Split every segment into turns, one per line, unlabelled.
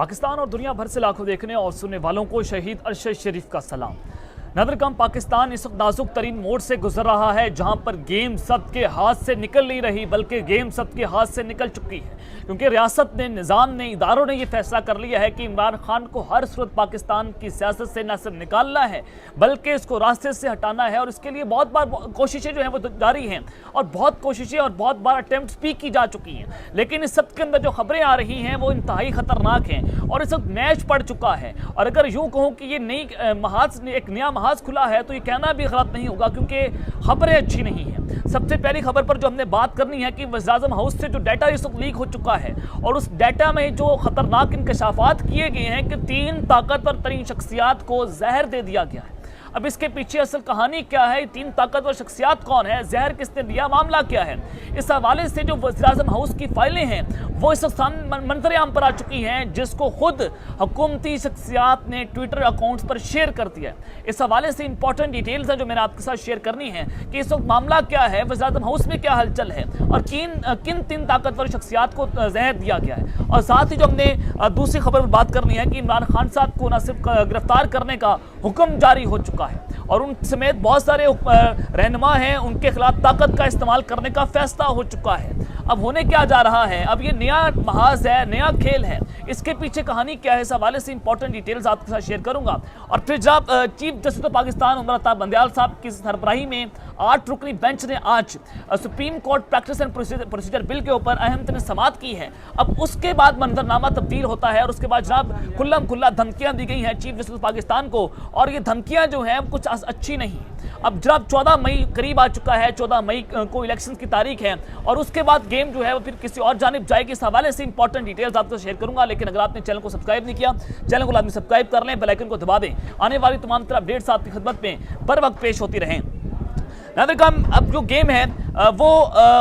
पाकिस्तान और दुनिया भर से लाखों देखने और सुनने वालों को शहीद अरशद शरीफ का सलाम। नदरकम पाकिस्तान इस वक्त नाजुक तरीन मोड़ से गुजर रहा है, जहां पर गेम सबके हाथ से निकल नहीं रही बल्कि गेम सबके हाथ से निकल चुकी है, क्योंकि रियासत ने, निज़ाम ने, इदारों ने यह फैसला कर लिया है कि इमरान खान को हर सूरत पाकिस्तान की सियासत से न सिर्फ निकालना है बल्कि इसको रास्ते से हटाना है। और इसके लिए बहुत बार कोशिशें जो हैं वो जारी हैं और बहुत कोशिशें और बहुत बार अटैम्प्ट्स भी की जा चुकी हैं, लेकिन इस सब के अंदर जो खबरें आ रही हैं वो इंतहाई खतरनाक हैं और इस वक्त मैच पड़ चुका है। और अगर यूँ कहूँ कि ये नई महाज एक नया महाज खुला है तो ये कहना भी गलत नहीं होगा, क्योंकि खबरें अच्छी नहीं हैं। सबसे पहली खबर पर जो हमने बात करनी है कि वज़ीर-ए-आज़म हाउस से जो डाटा इस वक्त लीक हो चुका है और उस डाटा में जो खतरनाक इंकशाफात किए गए हैं कि 3 ताकतवर तरीन शख्सियात को जहर दे दिया गया है। अब इसके पीछे असल कहानी क्या है, 3 ताकतवर शख्सियात कौन है, जहर किसने दिया, मामला क्या है, इस हवाले से जो वज़ीर-ए-आज़म हाउस की फाइलें हैं वो इस वक्त मंजर आम पर आ चुकी हैं, जिसको खुद हुकूमती शख्सियात ने ट्विटर अकाउंट्स पर शेयर कर दिया है। इस हवाले से इंपॉर्टेंट डिटेल्स हैं जो मैंने आपके साथ शेयर करनी है कि इस वक्त मामला क्या है, वज़ीर-ए-आज़म हाउस में क्या हलचल है और किन 3 ताकतवर शख्सियात को जहर दिया गया है। और साथ ही जो हमने दूसरी खबर पर बात करनी है कि इमरान खान साहब को न सिर्फ गिरफ्तार करने का हुक्म जारी हो चुका है और उन समेत बहुत सारे रहनुमा हैं, उनके खिलाफ ताकत का इस्तेमाल करने का फैसला हो चुका है। अब होने क्या जा रहा है, अब ये नया महाज है, नया खेल है, इसके पीछे कहानी क्या है, इस हवाले से इंपॉर्टेंट डिटेल्स आपके साथ शेयर करूंगा। और फिर जब chief justice of Pakistan Umar Ata Bandial साहब की सरबराही में 8 रुकनी बेंच ने आज supreme court practice and procedure bill के ऊपर अहम तरीन समाअत की है। अब उसके बाद मंजरनामा तब्दील होता है और उसके बाद जनाब खुल्ला धमकियां दी गई हैं चीफ जस्टिस ऑफ पाकिस्तान को, और ये धमकियां जो हैं कुछ अच्छी नहीं है। अब जनाब 14 मई करीब आ चुका है, 14 मई को इलेक्शन की तारीख है और उसके बाद गेम जो है वो फिर किसी और जानिब जाएगी। इस हवाले से इंपॉर्टेंट डिटेल्स आपको शेयर करूंगा, लेकिन अगर आपने चैनल को सब्सक्राइब नहीं किया, चैनल को लाजमी सब्सक्राइब कर लें, बेल आइकन को दबा दें। आने वाली तमाम तरह अपडेट्स आपकी खिदमत में बर वक्त पेश होती रहें। अब जो गेम है वो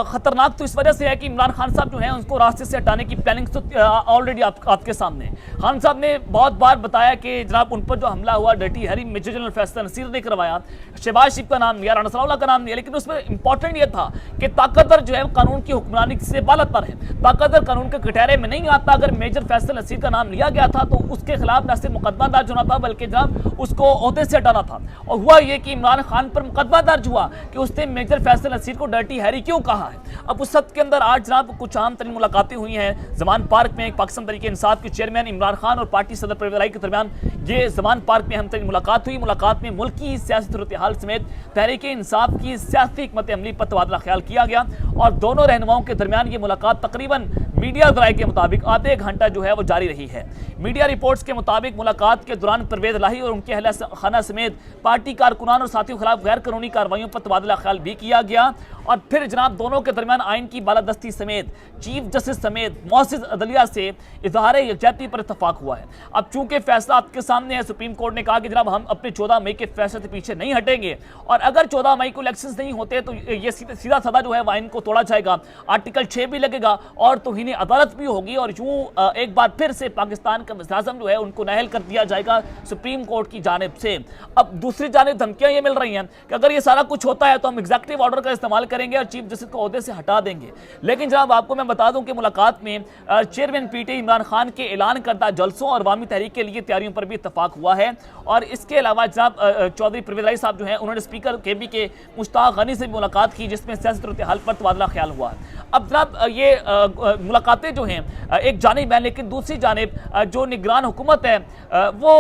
खतरनाक तो इस वजह से है कि इमरान खान साहब जो हैं उनको रास्ते से हटाने की प्लानिंग तो ऑलरेडी आपके सामने है। खान साहब ने बहुत बार बताया कि जनाब उन पर जो हमला हुआ dirty Harry major general Faisal Naseer ने करवाया, शहबाज शरीफ का नाम लिया, राना सनाउल्लाह का नाम लिया, लेकिन उसमें इंपॉर्टेंट ये था कि ताकतवर जो है कानून की हुक्मरानी से बालत पर है, ताकतवर कानून के कटहरे में नहीं आता। अगर मेजर फैसल नसीर का नाम लिया गया था तो उसके खिलाफ न सिर्फ मुकदमा दर्ज होना था बल्कि जनाब उसको ओहदे से हटाना था। और हुआ ये कि इमरान खान पर मुकदमा दर्ज हुआ कि उसने मेजर फैसल नसीर को डर्टी हैरी क्यों कहा है। अब उस सब के अंदर आज जनाब कुछ आम तरीन मुलाकातें हुई हैं जमान पार्क में। पाकिस्तान तहरीक इंसाफ के चेयरमैन इमरान खान और पार्टी सदर परवेज इलाही के दरमियान ये जमान पार्क में अहम तरीन मुलाकात हुई। मुलाकात में मुल्क की सियासी सूरत हाल समेत तहरीक इंसाफ की सियासी हिकमत अमली पर तबादला ख्याल किया गया और दोनों रहनुमाओं के दरमियान ये मुलाकात तकरीबन मीडिया ज़राए के मुताबिक आधे घंटा जो है वो जारी रही है। मीडिया रिपोर्ट्स के मुताबिक मुलाकात के दौरान परवेज इलाही और उनके अहले खाना समेत पार्टी कारकुनान और साथियों के खिलाफ गैर कानूनी कार्रवाइयों पर तबादला ख्याल भी किया गया और फिर जनाब दोनों के दरमियान आइन की बालादस्ती समेत चीफ जस्टिस समेत मौसिस अदलिया से इजहार यकजहती पर इतफाक हुआ है। अब चूंकि फैसला आपके सामने है, सुप्रीम कोर्ट ने कहा कि जनाब हम अपने 14 मई के फैसले से पीछे नहीं हटेंगे और अगर 14 मई को इलेक्शन नहीं होते तो ये सीधा साधा जो है आइन को तोड़ा जाएगा, आर्टिकल 6 भी लगेगा और तौहीन अदालत भी होगी और यूं एक बार फिर से पाकिस्तान का वज़ीर-ए-आज़म जो है उनको नाअहल कर दिया जाएगा सुप्रीम कोर्ट की जानिब से। अब दूसरी जानिब धमकियां ये मिल रही हैं कि अगर ये सारा कुछ होता है तो हम एग्जीक्यूटिव ऑर्डर का इस्तेमाल करेंगे और चीफ जस्टिस को ओहदे से हटा देंगे। लेकिन जनाब आपको मैं बता दूं कि मुलाकात में चेयरमैन पीटी इमरान खान के ऐलान करदा जलसों और अवामी तहरीक के लिए तैयारियों पर भी इत्तफाक हुआ है और इसके अलावा जनाब चौधरी परवेज इलाही साहब जो हैं उन्होंने स्पीकर केबी के मुश्ताक गनी से मुलाकात की जिसमें सियासी सूरत हाल पर तबादला ख्याल हुआ। अब जनाब ये मुलाकातें जो हैं एक जानिब है, लेकिन दूसरी जानिब जो निगरान हुकूमत है वो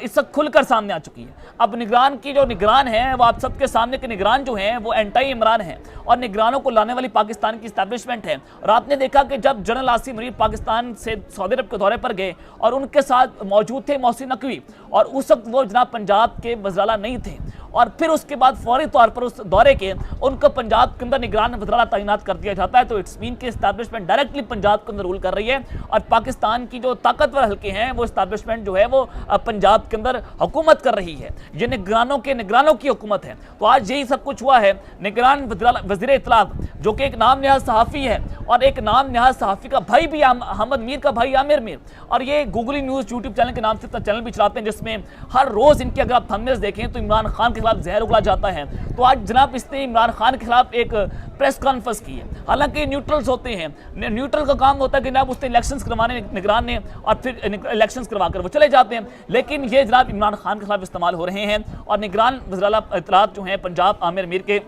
इस वक्त खुलकर सामने आ चुकी है। अब निगरान की जो निगरान है वो आप सबके सामने के निगरान जो हैं वो एंटी इमरान है और निगरानों को लाने वाली पाकिस्तान की इस्टेब्लिशमेंट है। और आपने देखा कि जब जनरल आसिम मुनीर पाकिस्तान से सऊदी अरब के दौरे पर गए और उनके साथ मौजूद थे मोहसिन नकवी और उस वक्त वो जनाब पंजाब के वज़ीर नहीं थे और फिर उसके बाद फौरी तौर पर उस दौरे के उनको पंजाब के अंदर निगरान वज़ीर तैनात कर दिया जाता है। तो इट्स मीन की इस्टेब्लिशमेंट डायरेक्टली पंजाब के अंदर रूल कर रही है और पाकिस्तान की जो ताकतवर हल्के हैं वो इस्टेब्लिशमेंट जो है वो पंजाब के अंदर हुकूमत कर रही है। ये निगरानों की हुकूमत है। तो आज यही सब कुछ हुआ है। निगरान वज़ीर इत्तलात जो कि एक नाम नहाज़ सहाफ़ी है और एक नाम नहाज़ सहाफ़ी का भाई भी अहमद मीर का भाई आमिर मीर और ये गूगली न्यूज़ यूट्यूब चैनल के नाम से चैनल भी चलाते हैं जिसमें हर रोज़ इनके अगर आप थंबनेल्स देखें तो इमरान खान के बाद जहर उगला जाता है। तो आज जनाब इसने इमरान खान के खिलाफ एक प्रेस कॉन्फ्रेंस की है। हालांकि न्यूट्रल्स होते हैं, न्यूट्रल का काम होता है कि जनाब उसने इलेक्शंस करवाने निगरान ने और फिर इलेक्शंस करवा कर वो चले जाते हैं, लेकिन ये जनाब इमरान खान के खिलाफ इस्तेमाल हो रहे हैं। और निगरान वज़ीर इत्तलात जो हैं पंजाब आमिर मीर के,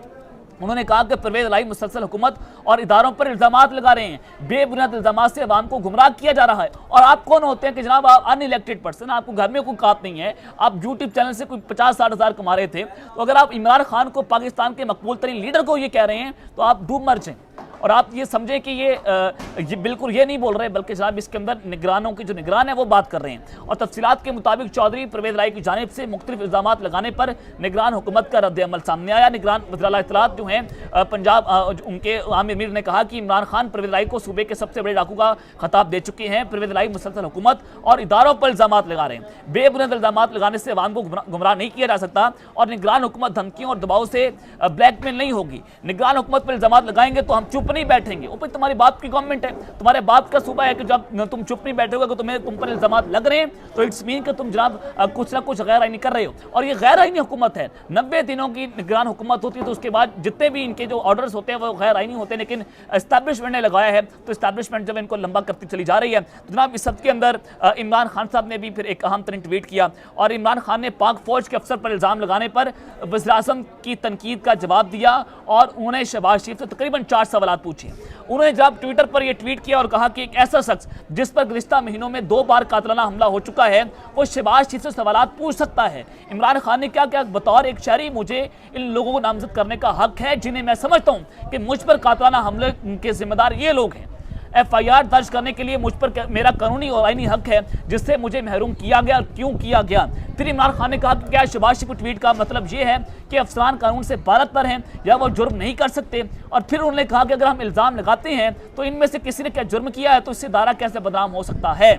उन्होंने कहा कि परवेज इलाही मुसलसल हुकूमत और इदारों पर इल्जामात लगा रहे हैं, बेबुनियाद इल्जामात से अवाम को गुमराह किया जा रहा है। और आप कौन होते हैं कि जनाब आप अनइलेक्टेड पर्सन, आपको घर में कोई कात नहीं है, आप यूट्यूब चैनल से कोई 50-60 हज़ार कमा रहे थे, तो अगर आप इमरान खान को, पाकिस्तान के मकबूल तरीन लीडर को ये कह रहे हैं तो आप डूब मर जाएं। और आप ये समझें कि ये बिल्कुल ये नहीं बोल रहे, बल्कि जनाब इसके अंदर निगरानों की जो निगरान है वो बात कर रहे हैं। और तफसीलात के मुताबिक चौधरी परवेज इलाही की जानिब से मुख्तलिफ इल्जामात लगाने पर निगरान हुकूमत का रद्द-ए-अमल सामने आया। निगरान वज़ीर इत्तलात जो हैं पंजाब, उनके आमिर मीर ने कहा कि इमरान खान परवेज इलाही को सूबे के सबसे बड़े डाकू का खिताब दे चुके हैं। परवेज इलाही मुसलसल हुकूमत और इदारों पर इल्जामात लगा रहे हैं। बेबुनियाद इल्जामात लगाने से अवाम को गुमराह नहीं किया जा सकता और निगरान हुकूमत धमकियों और दबाव से ब्लैकमेल नहीं होगी। निगरान हुकूमत पर इल्जामात लगाएंगे तो हम चुप नहीं बैठेंगे। तुम्हारी बाप की गवर्नमेंट है, तुम्हारे बाप का सूबा है कि जब तुम चुप नहीं बैठोगे कि तुम पर इल्जामात लग रहे हैं तो इट्स मीन कि तुम जनाब कुछ ना कुछ गैर आईनी कर रहे हो। और ये गैर आईनी हुकूमत है। 90 दिनों की निगरान हुकूमत होती है, तो उसके बाद जितने भी इनके जो ऑर्डर्स होते हैं वो गैर आईनी होते हैं, लेकिन एस्टैब्लिशमेंट ने लगाया है, तो एस्टैब्लिशमेंट जब इनको लंबा करती चली जा रही है। तो जनाब इस सब के अंदर इमरान खान साहब ने भी फिर एक अहम तरीन ट्वीट किया और इमरान खान ने पाक फौज के अफसर पर इल्जाम लगाने पर वज़ीर-ए-आज़म की तनकीद का जवाब दिया और उन्होंने शहबाज शरीफ से तकरीबन 4 सवाल पूछे। उन्होंने जब ट्विटर पर यह ट्वीट किया और कहा कि एक ऐसा शख्स जिस पर गुज़िश्ता महीनों में 2 बार कातिलाना हमला हो चुका है, वो शहबाज शरीफ से सवालात पूछ सकता है। इमरान खान ने क्या क्या बतौर एक शहरी मुझे इन लोगों को नामजद करने का हक है जिन्हें मैं समझता हूँ कि मुझ पर कातिलाना हमले के जिम्मेदार ये लोग हैं। FIR दर्ज करने के लिए मुझ पर मेरा कानूनी और आईनी हक है जिससे मुझे महरूम किया गया, क्यों किया गया। फिर इमरान खान ने कहा कि क्या शहबाज शरीफ ट्वीट का मतलब ये है कि अफसरान कानून से बारत पर हैं या वो जुर्म नहीं कर सकते। और फिर उन्होंने कहा कि अगर हम इल्ज़ाम लगाते हैं तो इनमें से किसी ने क्या जुर्म किया है तो इससे दायरा कैसे बदनाम हो सकता है।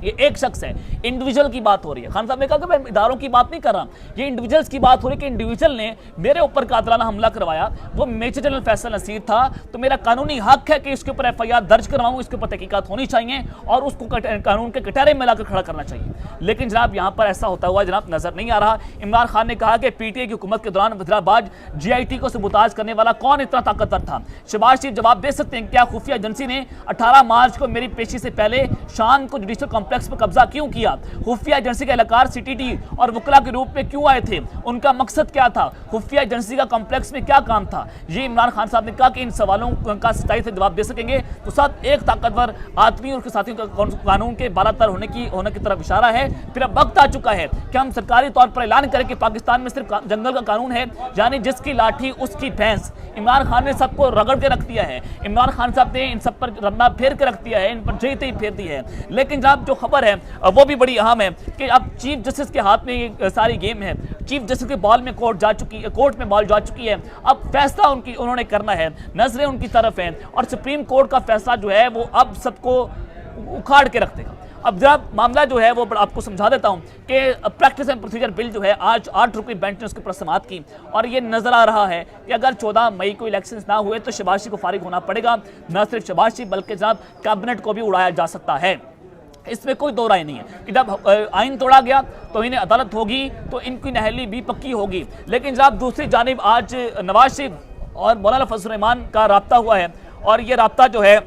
ये एक शख्स है, इंडिविजुअल की बात हो रही है। खान साहब ने कहा कि मैं इदारों की बात नहीं कर रहा, ये इंडिविजुअल्स की बात हो रही है कि इंडिविजुअल ने मेरे ऊपर कातिलाना हमला करवाया, वो मेजर जनरल फैसल नसीर था, तो मेरा कानूनी हक है कि इसके ऊपर FIR दर्ज करवाऊं, इसके ऊपर तहकीकात होनी चाहिए और उसको कानून के कटहरे में लाकर खड़ा करना चाहिए। लेकिन जनाब यहाँ पर ऐसा होता हुआ जनाब नजर नहीं आ रहा। इमरान खान ने कहा कि PTI की हुकूमत के दौरान वज़ीराबाद GIT को सबूताज करने वाला कौन इतना ताकतवर था। शहबाज शरीफ जवाब दे सकते हैं, क्या खुफिया एजेंसी ने 18 मार्च को मेरी पेशी से पहले शाम को जुडिशल कॉम्प्लेक्स पर कब्जा क्यों किया? खुफिया एजेंसी के एहलकार CTT और वकला के रूप में क्यों आए थे? उनका मकसद क्या था? खुफिया एजेंसी का कॉम्प्लेक्स में क्या काम था? ये इमरान खान साहब ने कहा कि इन सवालों का सच्चाई से जवाब दे सकेंगे तो साथ एक ताकतवर आदमी और उसके साथियों का कानून के बालातर होने की तरफ इशारा है। फिर अब वक्त आ चुका है कि हम सरकारी तौर पर ऐलान करें कि पाकिस्तान में सिर्फ जंगल का कानून है, यानी जिसकी लाठी उसकी भैंस। इमरान खान ने सबको रगड़ के रख दिया है। इमरान खान साहब ने इन सब पर रन्ना फेर के रख दिया है, इन पर जयते फेर दी है। लेकिन जनाब जो खबर है वो भी बड़ी अहम है कि अब चीफ जस्टिस के हाथ में ये सारी गेम है। चीफ जस्टिस के बॉल में कोर्ट में बॉल जा चुकी है। अब फैसला उन्होंने करना है, नजरें उनकी तरफ हैं और सुप्रीम कोर्ट का फैसला जो है वो अब सबको उखाड़ के रख देगा। अब जब मामला जो है वो आपको समझा देता हूं कि प्रैक्टिस एंड प्रोसीजर बिल जो है आज 8 रुपये बेंच ने उसके ऊपर समाअत की और ये नजर आ रहा है कि अगर 14 मई को इलेक्शंस ना हुए तो शहबाज शरीफ को फारिग होना पड़ेगा। न सिर्फ शहबाज शरीफ बल्कि जनाब कैबिनेट को भी उड़ाया जा सकता है। इसमें कोई दो राय नहीं है कि जब आइन तोड़ा गया तो इन्हें अदालत होगी तो इनकी नहली भी पक्की होगी। लेकिन जब दूसरी जानिब आज नवाज शरीफ और मौलाना फजल रहमान का राब्ता हुआ है और ये राब्ता जो है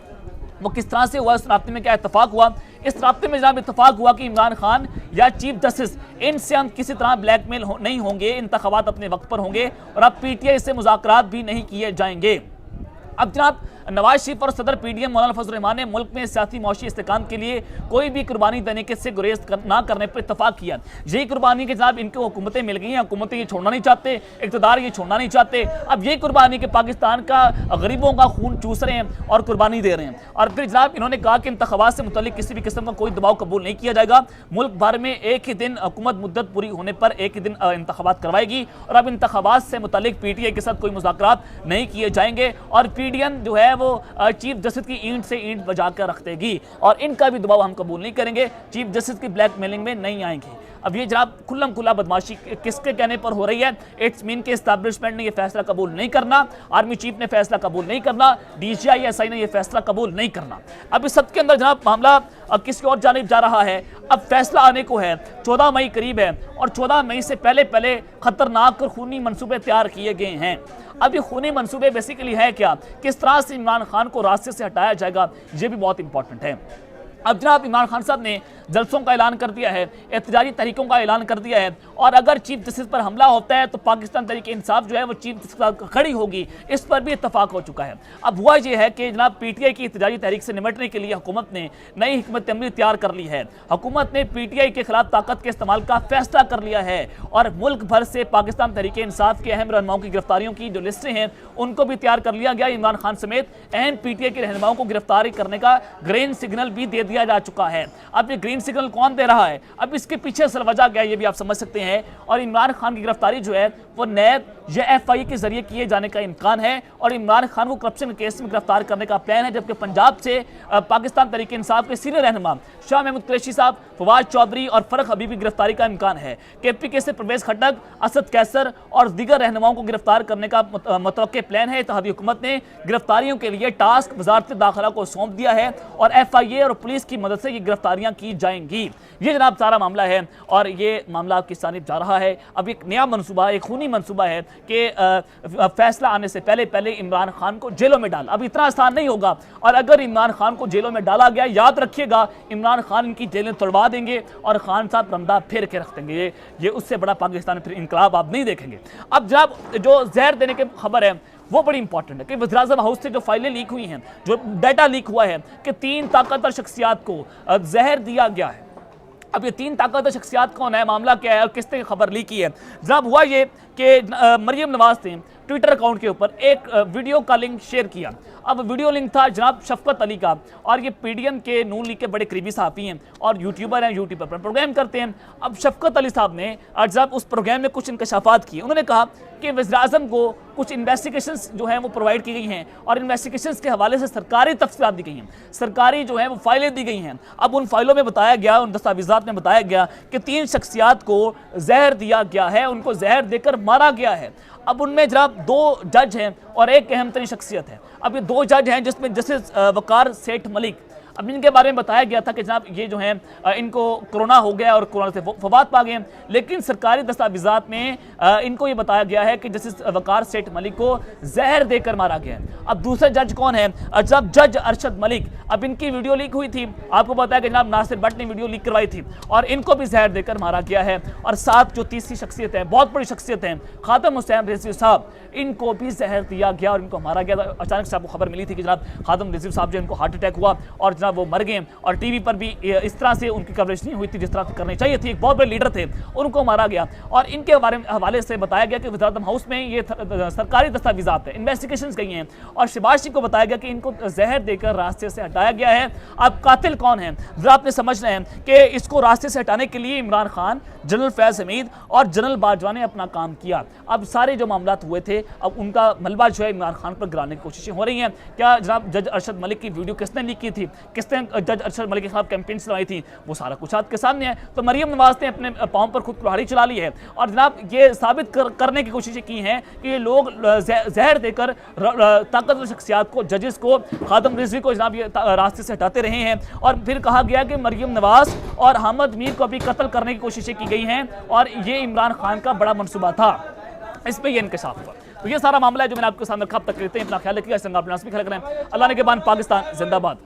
वो किस तरह से हुआ, इस राब्ते में क्या इत्तेफाक हुआ? इस राब्ते में जनाब इत्तेफाक हुआ कि इमरान खान या चीफ जस्टिस इनसे हम किसी तरह ब्लैकमेल नहीं होंगे, इंतखाबात अपने वक्त पर होंगे और अब PTI से मुज़ाकरात भी नहीं किए जाएंगे। अब जनाब नवाज शरीफ और सदर PDM मौलाना फजल रहमान ने मुल्क में सियासी मौशी इस्तेकाम के लिए कोई भी कुर्बानी देने के से गुरेज ना करने पर इत्तफाक किया। यही कुर्बानी के जनाब इनको हुकूमतें मिल गई हैं, हुकूमतें ये छोड़ना नहीं चाहते, इक़्तिदार ये छोड़ना नहीं चाहते। अब यही कुर्बानी के पाकिस्तान का गरीबों का खून चूस रहे हैं और कुर्बानी दे रहे हैं। और फिर जनाब इन्होंने कहा कि इंतखाबात से मुतल्लिक किसी भी किस्म का कोई दबाव कबूल नहीं किया जाएगा। मुल्क भर में एक ही दिन हुकूमत मुद्दत पूरी होने पर एक ही दिन इंतखाबात करवाएगी और अब इंतखाबात से मुतल्लिक PTI के साथ कोई मुज़ाकरात नहीं किए जाएंगे और PDM जो है वो चीफ जस्टिस की ईंट से ईंट बजा कर रख देगी और इनका भी दबाव हम कबूल नहीं करेंगे, चीफ जस्टिस की ब्लैकमेलिंग में नहीं आएंगे। अब ये जनाब खुल्लम खुल्ला बदमाशी किसके कहने पर हो रही है? इट्स मीन के एस्टैब्लिशमेंट ने ये फैसला कबूल नहीं करना, आर्मी चीफ ने फैसला कबूल नहीं करना, DCI ने ये फैसला कबूल नहीं करना। अब इस सब के अंदर जनाब मामला किसकी ओर जानिब जा रहा है? अब फैसला आने को है, 14 मई करीब है और 14 मई से पहले पहले खतरनाक और खूनी मंसूबे तैयार किए गए हैं। अब ये खूनी मंसूबे बेसिकली है क्या? किस तरह से इमरान खान को रास्ते से हटाया जाएगा, ये भी बहुत इंपॉर्टेंट है। अब जनाब इमरान खान साहब ने जलसों का ऐलान कर दिया है, एहतजाजी तहरीकों का ऐलान कर दिया है और अगर चीफ जस्टिस पर हमला होता है तो पाकिस्तान तहरीक इंसाफ जो है वो चीफ जस्टिस के साथ खड़ी होगी, इस पर भी इत्तफाक हो चुका है। अब हुआ ये है कि जनाब PTI की एहतजाजी तहरीक से निपटने के लिए हुकूमत ने नई हिकमत अमली तैयार कर ली है। हुकूमत ने PTI के खिलाफ ताकत के इस्तेमाल का फैसला कर लिया है और मुल्क भर से पाकिस्तान तहरीक इंसाफ के अहम रहनुमाओं की गिरफ्तारियों की जो लिस्टें हैं उनको भी तैयार कर लिया गया। इमरान खान समेत अहम PTI के रहनुमाओं को गिरफ्तारी करने का ग्रीन सिग्नल भी दे दिया जा चुका है। अब ये ग्रीन सिग्नल कौन दे रहा है? अब इसके पीछे असल वजह क्या है ये भी आप समझ सकते हैं। और इमरान खान की गिरफ्तारी जो है वो नैब या FI के जरिए किए जाने का इम्कान है और इमरान खान को करप्शन केस में गिरफ्तार करने का प्लान है, जबकि पंजाब से पाकिस्तान तहरीक इंसाफ के सीनियर रहनुमा शाह महमूद कुरैशी साहब, फवाद चौधरी और फरक हबीबी गिरफ्तारी का इम्कान है। KPK से परवेज खट्टक, असद कैसर और दीगर रहनुमाओं को गिरफ्तार करने का मुतवक्किल प्लान है। इत्तेहादी हुकूमत ने गिरफ्तारियों के लिए टास्क वजारत दाखिला को सौंप दिया है और FIA और पुलिस की मदद से ये गिरफ्तारियां की जाएंगी। ये जनाब सारा मामला है और ये मामला किस जानिब जा रहा है। अब एक नया मनसूबा, एक खूनी मनसूबा है कि फैसला आने से पहले पहले इमरान खान को जेलों में डाल। अब इतना आसान नहीं होगा और अगर इमरान खान को जेलों में डाला गया, याद रखिएगा इमरान खान इनकी जेलें तोड़वा देंगे और खान साहब रंदा फेर के रख देंगे। ये उससे बड़ा पाकिस्तान में फिर इनकलाब आप नहीं देखेंगे। अब जनाब जो जहर देने की खबर है वो बड़ी इंपॉर्टेंट है कि वज़ीर-ए-आज़म हाउस से जो फाइलें लीक हुई हैं, जो डाटा लीक हुआ है कि 3 ताकतवर शख्सियात को जहर दिया गया है। अब ये 3 ताकतवर शख्सियात कौन है, मामला क्या है और किसने खबर लीक की है? जनाब हुआ ये कि मरियम नवाज ने ट्विटर अकाउंट के ऊपर एक वीडियो का लिंक शेयर किया। अब वीडियो लिंक था जनाब शफकत अली का और ये PDM के नून लीग के बड़े करीबी सहाफ़ी हैं और यूट्यूबर हैं, यूट्यूब पर प्रोग्राम करते हैं। अब शफकत अली साहब ने जनाब उस प्रोग्राम में कुछ इंकशाफात किए। उन्होंने कहा कि वज़ीर-ए-आज़म को कुछ इन्वेस्टिगेशंस जो हैं वो प्रोवाइड की गई हैं और इन्वेस्टिगेशंस के हवाले से सरकारी तफसीलात दी गई हैं, सरकारी जो है वो फाइलें दी गई हैं। अब उन फाइलों में बताया गया, उन दस्तावेज़ात में बताया गया कि 3 शख्सियात को जहर दिया गया है, उनको जहर देकर मारा गया है। अब उनमें जनाब 2 जज हैं और एक अहम तरीन शख्सियत है। अब ये 2 जज हैं जिसमें जस्टिस वकार सेठ मलिक, अब इनके बारे में बताया गया था कि जनाब ये जो हैं इनको कोरोना हो गया और कोरोना से वफात पा गए, लेकिन सरकारी दस्तावेज़ात में इनको ये बताया गया है कि जस्टिस वकार सेठ मलिक को जहर देकर मारा गया है। अब दूसरे जज कौन है? जब जज अरशद मलिक, अब इनकी वीडियो लीक हुई थी, आपको पता है कि जनाब नासिर भट्ट ने वीडियो लीक करवाई थी और इनको भी जहर देकर मारा गया है। और साथ जो तीसरी शख्सियत है, बहुत बड़ी शख्सियत है, खातम हुसैन रिजवी साहब, इनको भी जहर दिया गया और इनको मारा गया। अचानक से आपको खबर मिली थी कि जनाब खातम रिजवी साहब जो इनको हार्ट अटैक हुआ और जनाब वो मर गए और टीवी पर भी इस तरह से उनकी कवरेज नहीं हुई थी जिस तरह से करनी चाहिए थी। एक बहुत बड़े लीडर थे, उनको मारा गया और इनके हवाले से बताया गया कि वज़ीर-ए-आज़म हाउस में ये सरकारी दस्तावेज़ात है, इन्वेस्टिगेशंस गई हैं और शहबाज को बताया गया कि इनको जहर देकर रास्ते से हटाया गया है। अब कातिल कौन है जरा आपने समझना है कि इसको रास्ते से हटाने के लिए इमरान खान, जनरल फैज़ हमीद और जनरल बाजवा ने अपना काम किया। अब सारे जो मामला हुए थे अब उनका मलबा जो है इमरान खान पर गिराने की कोशिशें हो रही हैं। क्या जनाब जज अरशद मलिक की वीडियो किसने लीक की थी, किसने जज अरशद मलिक के खिलाफ कैंपेन चलाई थी, वो सारा कुछ आपके सामने है। तो मरियम नवाज ने अपने पाँव पर खुद कुल्हाड़ी चला ली है और जनाब ये साबित करने की कोशिशें की हैं कि ये लोग जहर देकर ताकतवर शख्सियात को, जजेस को, खातम रिजवी को जनाब ये रास्ते से हटाते रहे हैं। और फिर कहा गया कि मरियम नवाज और अहमद मीर को भी कत्ल करने की कोशिशें की गई हैं और ये इमरान खान का बड़ा मनसूबा था, इस पर यह इंकशाफ हुआ। तो ये सारा मामला है जो मैंने आपके सामने रखा। अब तक लेते हैं, अपना ख्याल रखिएगा, अपना ख्याल रखें। अल्लाह ने के बाद पाकिस्तान जिंदाबाद।